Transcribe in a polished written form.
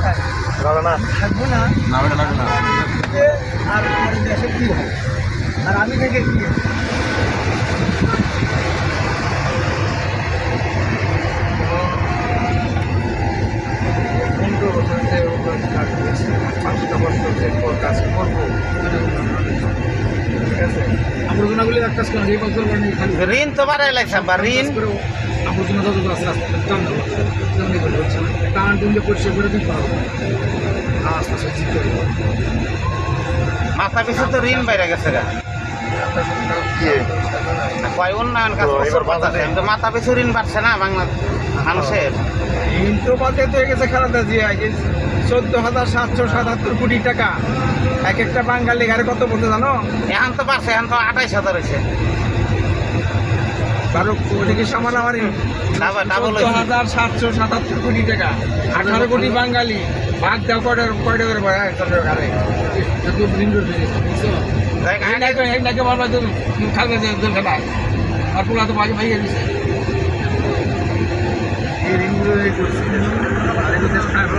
লাগবে না থাকবো না না ওটা লাগবে না আর আমার দেশে কি হয় আর আমি থেকে কি পনেরো বছর যে কাজ করেছি 5টা বছর যে কাজ করবো ঠিক আছে আবর্জনাগুলি এক কাজ করেন এই বছর খালি ঋণ তো বাড়াই লাগছে বা ঋণ আবর্জনা যত আছে রাস্তা টান হচ্ছে না টান টুনলে পরিষ্কার করে দিতে পারবো আস্তে আস্তে ঠিক করে মাথা পিছু তো ঋণ বাইরে গেছে গা কয় উন্নয়ন কাজ তো করছে এবার বাধা নেই। কিন্তু মাথা পিছু ঋণ বাড়ছে না বাংলা মানুষের ঋণ তো বাজেট হয়ে গেছে খালেদা জিয়া 14,777 কোটি টাকা এক একটা বাঙালি ঘরে কত বলতে জানো এখন তো বাড়ছে এখন তো 28,000 হয়েছে বারো কোটি কি সামান আমার ডাবল হয়েছে 14,777 কোটি টাকা 18 কোটি বাঙালি ভাগ দাও কয়টা করে ভাই একজনের ঘরে এত ঋণ রয়েছে বুঝছো এই নাকি বলবা তুমি খাবে যে দরকার নাই আর পুরা তো ভাই ভাইয়া দিছে এই ঋণগুলো এই করছে আর এগুলো দেশ খারাপ